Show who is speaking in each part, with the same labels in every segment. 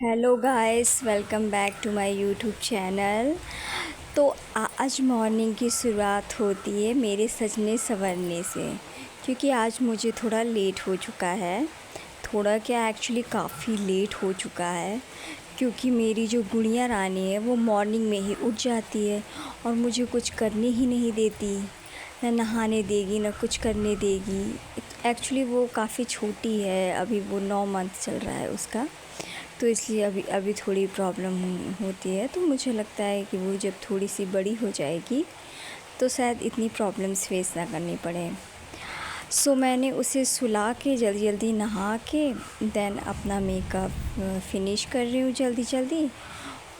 Speaker 1: Hello guys, welcome back to my YouTube channel. तो आज morning की शुरुआत होती है मेरे सजने संवरने से, क्योंकि आज मुझे थोड़ा लेट हो चुका है। थोड़ा क्या, एक्चुअली काफ़ी लेट हो चुका है, क्योंकि मेरी जो गुड़िया रानी है वो मॉर्निंग में ही उठ जाती है और मुझे कुछ करने ही नहीं देती। ना नहाने देगी, ना कुछ करने देगी। एक्चुअली वो काफ़ी छोटी है, अभी वो 9 मंथ चल रहा है उसका, तो इसलिए अभी अभी थोड़ी प्रॉब्लम होती है। तो मुझे लगता है कि वो जब थोड़ी सी बड़ी हो जाएगी तो शायद इतनी प्रॉब्लम्स फेस ना करनी पड़े। सो मैंने उसे सुला के जल्दी जल्दी नहा के देन अपना मेकअप फिनिश कर रही हूँ जल्दी जल्दी।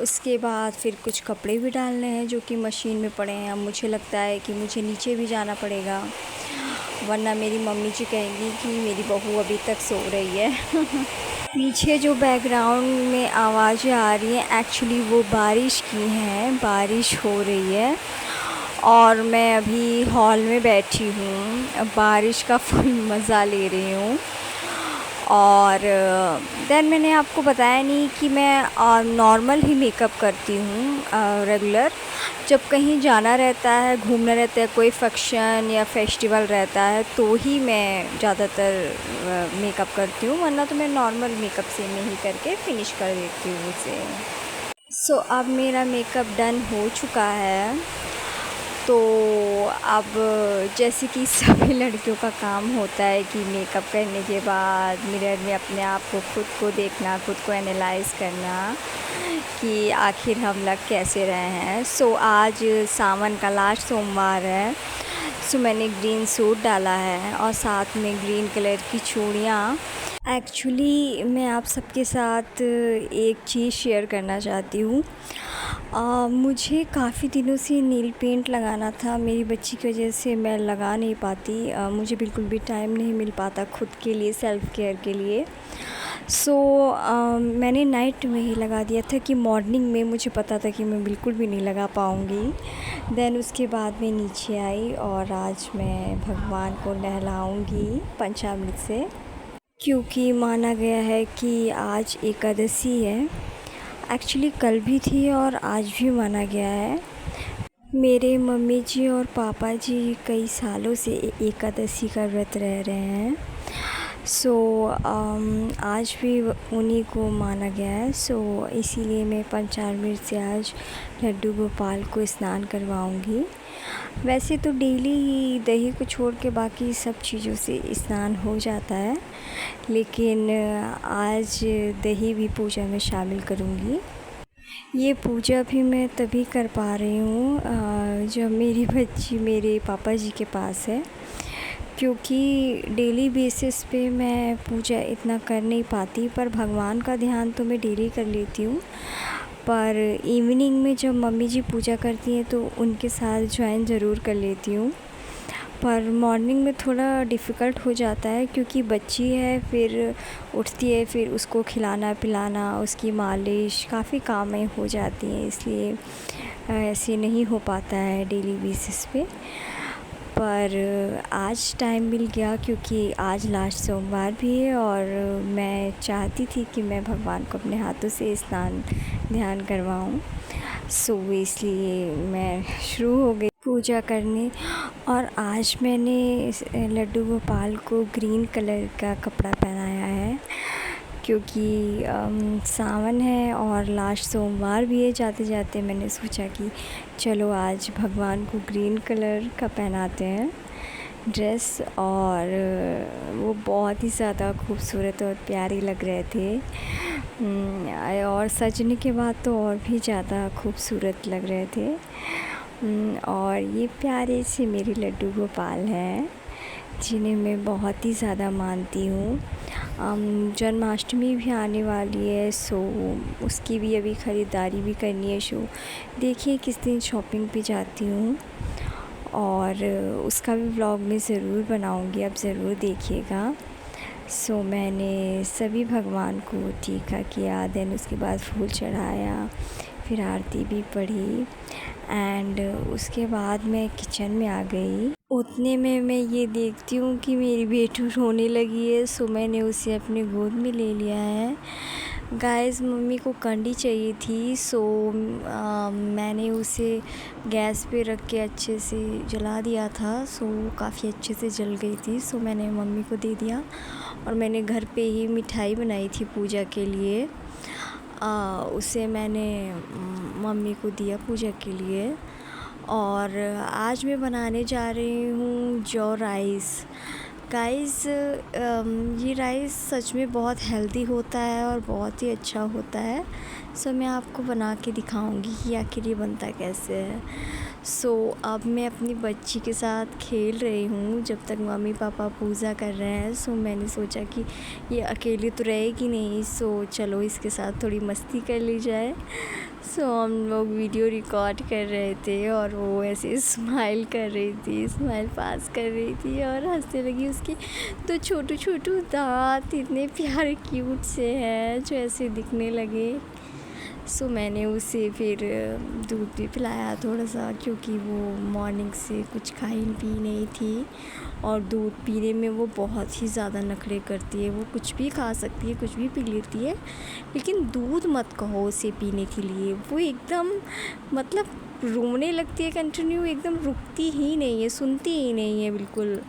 Speaker 1: उसके बाद फिर कुछ कपड़े भी डालने हैं जो कि मशीन में पड़े हैं। अब मुझे लगता है कि मुझे नीचे भी जाना पड़ेगा, वरना मेरी मम्मी जी कहेंगी कि मेरी बहू अभी तक सो रही है। पीछे जो बैकग्राउंड में आवाज़ें आ रही हैं, एक्चुअली वो बारिश की हैं, बारिश हो रही है और मैं अभी हॉल में बैठी हूँ, बारिश का फुल मज़ा ले रही हूँ। और देन मैंने आपको बताया नहीं कि मैं नॉर्मल ही मेकअप करती हूँ रेगुलर। जब कहीं जाना रहता है, घूमना रहता है, कोई फंक्शन या फेस्टिवल रहता है तो ही मैं ज़्यादातर मेकअप करती हूँ, वरना तो मैं नॉर्मल मेकअप से में ही करके फ़िनिश कर देती हूँ उसे। सो अब मेरा मेकअप डन हो चुका है। तो अब जैसे कि सभी लड़कियों का काम होता है कि मेकअप करने के बाद मिरर में अपने आप को खुद को देखना, खुद को एनालाइज़ करना कि आखिर हम लग कैसे रहे हैं। सो आज सावन का लास्ट सोमवार है। सो मैंने ग्रीन सूट डाला है और साथ में ग्रीन कलर की चूड़ियाँ। एक्चुअली मैं आप सबके साथ एक चीज़ शेयर करना चाहती हूँ। मुझे काफ़ी दिनों से नील पेंट लगाना था, मेरी बच्ची की वजह से मैं लगा नहीं पाती। मुझे बिल्कुल भी टाइम नहीं मिल पाता खुद के लिए, सेल्फ़ केयर के लिए। सो मैंने नाइट में ही लगा दिया था कि मॉर्निंग में मुझे पता था कि मैं बिल्कुल भी नहीं लगा पाऊँगी। देन उसके बाद मैं नीचे आई और आज मैं भगवान को नहलाऊँगी पंचामृत से, क्योंकि माना गया है कि आज एकादशी है। एक्चुअली कल भी थी और आज भी माना गया है। मेरे मम्मी जी और पापा जी कई सालों से एकादशी का व्रत रह रहे हैं। सो आज भी उन्हीं को माना गया है। सो इसीलिए मैं पंचामृत से आज लड्डू गोपाल को स्नान करवाऊंगी। वैसे तो डेली ही दही को छोड़ के बाकी सब चीज़ों से स्नान हो जाता है, लेकिन आज दही भी पूजा में शामिल करूँगी। ये पूजा भी मैं तभी कर पा रही हूँ जब मेरी बच्ची मेरे पापा जी के पास है, क्योंकि डेली बेसिस पे मैं पूजा इतना कर नहीं पाती। पर भगवान का ध्यान तो मैं डेली कर लेती हूँ, पर इवनिंग में जब मम्मी जी पूजा करती हैं तो उनके साथ ज्वाइन ज़रूर कर लेती हूँ। पर मॉर्निंग में थोड़ा डिफ़िकल्ट हो जाता है, क्योंकि बच्ची है, फिर उठती है, फिर उसको खिलाना पिलाना, उसकी मालिश, काफ़ी कामें हो जाती हैं, इसलिए ऐसे नहीं हो पाता है डेली बेसिस पे। पर आज टाइम मिल गया, क्योंकि आज लास्ट सोमवार भी है और मैं चाहती थी कि मैं भगवान को अपने हाथों से स्नान ध्यान करवाऊँ। सो इसलिए मैं शुरू हो गई पूजा करने। और आज मैंने लड्डू गोपाल को ग्रीन कलर का कपड़ा पहनाया है, क्योंकि सावन है और लास्ट सोमवार भी है। जाते जाते मैंने सोचा कि चलो आज भगवान को ग्रीन कलर का पहनाते हैं ड्रेस। और वो बहुत ही ज़्यादा खूबसूरत और प्यारे लग रहे थे। और सजने के बाद तो और भी ज़्यादा खूबसूरत लग रहे थे। और ये प्यारे से मेरे लड्डू गोपाल हैं, जिन्हें मैं बहुत ही ज़्यादा मानती हूँ। जन्माष्टमी भी आने वाली है, सो उसकी भी अभी ख़रीदारी भी करनी है। सो देखिए किस दिन शॉपिंग पे जाती हूँ, और उसका भी व्लॉग मैं ज़रूर बनाऊँगी, आप ज़रूर देखिएगा। सो मैंने सभी भगवान को टीका किया, देन उसके बाद फूल चढ़ाया, फिर आरती भी पढ़ी, एंड उसके बाद मैं किचन में आ गई। उतने में मैं ये देखती हूँ कि मेरी बेटू रोने लगी है। सो मैंने उसे अपने गोद में ले लिया है। गाइस मम्मी को कंडी चाहिए थी, सो मैंने उसे गैस पे रख के अच्छे से जला दिया था। सो काफ़ी अच्छे से जल गई थी। सो मैंने मम्मी को दे दिया और मैंने घर पे ही मिठाई बनाई थी पूजा के लिए। उसे मैंने मम्मी को दिया पूजा के लिए। और आज मैं बनाने जा रही हूँ जौ राइस। गाइस ये राइस सच में बहुत हेल्दी होता है और बहुत ही अच्छा होता है। सो मैं आपको बना के दिखाऊंगी कि आखिर ये बनता कैसे है। सो अब मैं अपनी बच्ची के साथ खेल रही हूँ जब तक मम्मी पापा पूजा कर रहे हैं। सो मैंने सोचा कि ये अकेली तो रहेगी नहीं, सो चलो इसके साथ थोड़ी मस्ती कर ली जाए। सो हम लोग वीडियो रिकॉर्ड कर रहे थे और वो ऐसे स्माइल कर रही थी, स्माइल पास कर रही थी और हंसने लगी। उसकी तो छोटू छोटू दांत इतने प्यारे क्यूट से हैं जो ऐसे दिखने लगे। सो मैंने उसे फिर दूध भी पिलाया थोड़ा सा, क्योंकि वो मॉर्निंग से कुछ खाई पी नहीं थी और दूध पीने में वो बहुत ही ज़्यादा नखरे करती है। वो कुछ भी खा सकती है, कुछ भी पी लेती है, लेकिन दूध मत कहो उसे पीने के लिए। वो एकदम मतलब रोने लगती है कंटिन्यू, एकदम रुकती ही नहीं है, सुनती ही नहीं है बिल्कुल।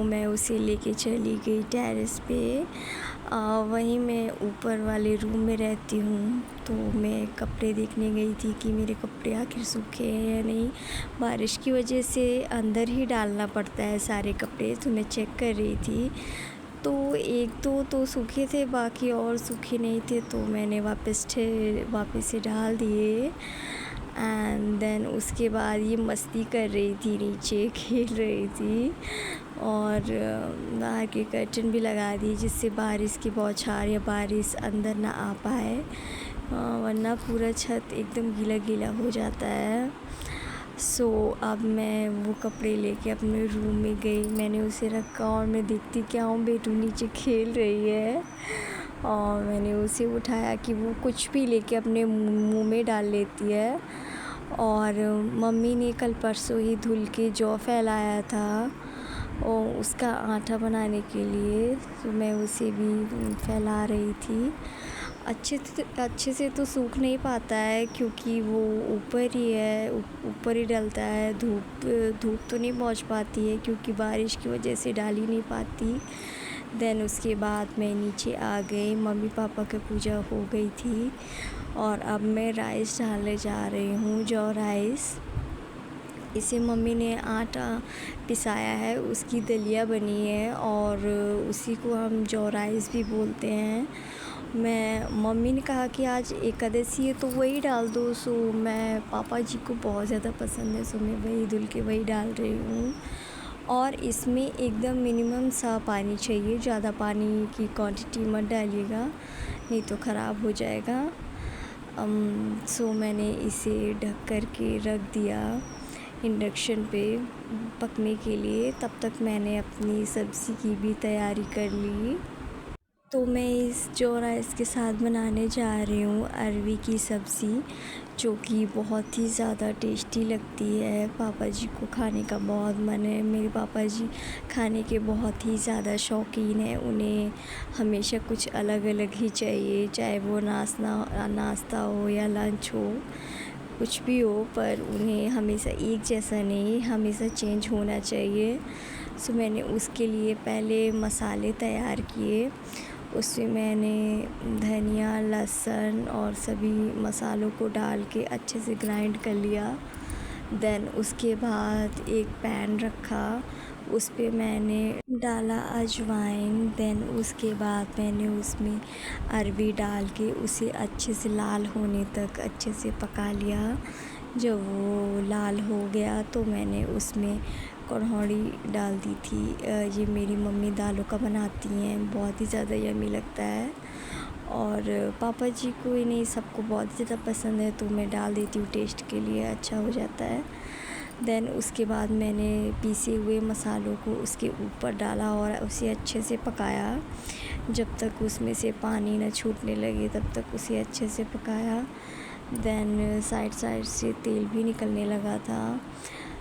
Speaker 1: मैं उसे लेके चली गई टेरेस पे। वहीं मैं ऊपर वाले रूम में रहती हूँ, तो मैं कपड़े देखने गई थी कि मेरे कपड़े आखिर सूखे हैं या नहीं। बारिश की वजह से अंदर ही डालना पड़ता है सारे कपड़े, तो मैं चेक कर रही थी। तो एक दो तो सूखे थे, बाकी और सूखे नहीं थे, तो मैंने वापस से डाल दिए। एंड देन उसके बाद ये मस्ती कर रही थी, नीचे खेल रही थी और बाहर के कर्टन भी लगा दी जिससे बारिश की बौछार या बारिश अंदर ना आ पाए, वरना पूरा छत एकदम गीला गीला हो जाता है। सो अब मैं वो कपड़े लेके अपने रूम में गई, मैंने उसे रखा और मैं देखती क्या हूँ बेटू नीचे खेल रही है। और मैंने उसे उठाया कि वो कुछ भी लेके अपने मुंह में डाल लेती है। और मम्मी ने कल परसों ही धुल के जौ फैलाया था और उसका आटा बनाने के लिए, तो मैं उसे भी फैला रही थी। अच्छे से तो सूख नहीं पाता है क्योंकि वो ऊपर ही है, ऊपर ही डलता है। धूप तो नहीं पहुंच पाती है क्योंकि बारिश की वजह से डाल ही नहीं पाती। देन उसके बाद मैं नीचे आ गई, मम्मी पापा की पूजा हो गई थी और अब मैं राइस डालने जा रही हूँ, जौ राइस। इसे मम्मी ने आटा पिसाया है, उसकी दलिया बनी है और उसी को हम जौ राइस भी बोलते हैं। मम्मी ने कहा कि आज एकादशी है तो वही डाल दो। सो मैं पापा जी को बहुत ज़्यादा पसंद है, सो मैं वही धुल के वही डाल रही हूँ। और इसमें एकदम मिनिमम सा पानी चाहिए, ज़्यादा पानी की क्वांटिटी मत डालिएगा नहीं तो ख़राब हो जाएगा। सो मैंने इसे ढक कर के रख दिया इंडक्शन पे पकने के लिए। तब तक मैंने अपनी सब्ज़ी की भी तैयारी कर ली। तो मैं इस जौ राइस के साथ बनाने जा रही हूँ अरवी की सब्ज़ी, जो कि बहुत ही ज़्यादा टेस्टी लगती है। पापा जी को खाने का बहुत मन है। मेरे पापा जी खाने के बहुत ही ज़्यादा शौकीन हैं, उन्हें हमेशा कुछ अलग अलग ही चाहिए, चाहे वो नाश्ता हो या लंच हो, कुछ भी हो, पर उन्हें हमेशा एक जैसा नहीं, हमेशा चेंज होना चाहिए। सो मैंने उसके लिए पहले मसाले तैयार किए। उसमें मैंने धनिया, लहसुन और सभी मसालों को डाल के अच्छे से ग्राइंड कर लिया। देन उसके बाद एक पैन रखा, उस पे मैंने डाला अजवाइन। देन उसके बाद मैंने उसमें अरवी डाल के उसे अच्छे से लाल होने तक अच्छे से पका लिया। जब वो लाल हो गया तो मैंने उसमें कढ़ौड़ी डाल दी थी। ये मेरी मम्मी दालों का बनाती हैं, बहुत ही ज़्यादा यम्मी लगता है और पापा जी को इन्हें सबको बहुत ज़्यादा पसंद है, तो मैं डाल देती हूँ, टेस्ट के लिए अच्छा हो जाता है। देन उसके बाद मैंने पीसे हुए मसालों को उसके ऊपर डाला और उसे अच्छे से पकाया। जब तक उसमें से पानी न छूटने लगे तब तक उसे अच्छे से पकाया। देन साइड से तेल भी निकलने लगा था।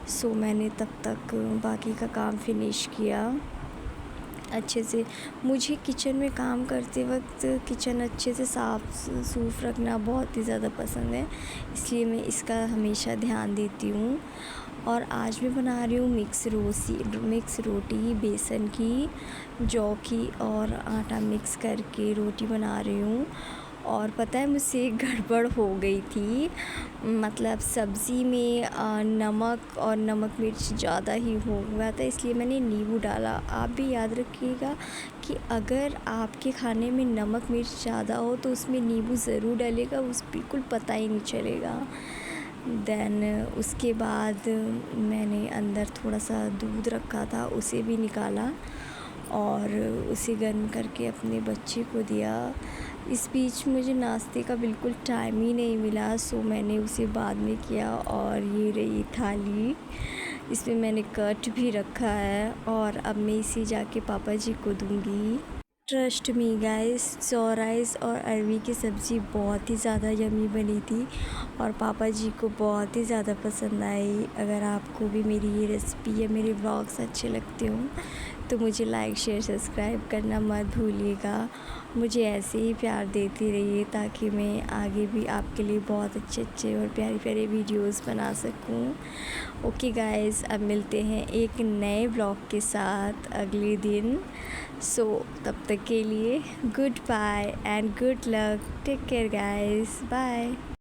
Speaker 1: सो मैंने तब तक बाकी का काम फिनिश किया। अच्छे से, मुझे किचन में काम करते वक्त किचन अच्छे से साफ़ सूफ रखना बहुत ही ज़्यादा पसंद है, इसलिए मैं इसका हमेशा ध्यान देती हूँ। और आज मैं बना रही हूँ मिक्स रोटी, बेसन की, जौ की और आटा मिक्स करके रोटी बना रही हूँ। और पता है मुझसे एक गड़बड़ हो गई थी, मतलब सब्ज़ी में नमक मिर्च ज़्यादा ही हो गया था, इसलिए मैंने नींबू डाला। आप भी याद रखिएगा कि अगर आपके खाने में नमक मिर्च ज़्यादा हो तो उसमें नींबू ज़रूर डालिएगा, उस बिल्कुल पता ही नहीं चलेगा। देन उसके बाद मैंने अंदर थोड़ा सा दूध रखा था, उसे भी निकाला और उसे गर्म करके अपने बच्चे को दिया। इस बीच मुझे नाश्ते का बिल्कुल टाइम ही नहीं मिला, सो मैंने उसे बाद में किया। और ये रही थाली, इसमें मैंने कट भी रखा है और अब मैं इसे जाके पापा जी को दूँगी। ट्रस्ट मी गाइस, सौ राइस और अरवी की सब्ज़ी बहुत ही ज़्यादा यम्मी बनी थी और पापा जी को बहुत ही ज़्यादा पसंद आई। अगर आपको भी मेरी ये रेसिपी या मेरे व्लॉग्स अच्छे लगते हों तो मुझे लाइक शेयर सब्सक्राइब करना मत भूलिएगा। मुझे ऐसे ही प्यार देती रहिए ताकि मैं आगे भी आपके लिए बहुत अच्छे और प्यारे वीडियोस बना सकूं। ओके गाइस, अब मिलते हैं एक नए व्लॉग के साथ अगले दिन। सो तब तक के लिए goodbye and good luck, take care guys, bye.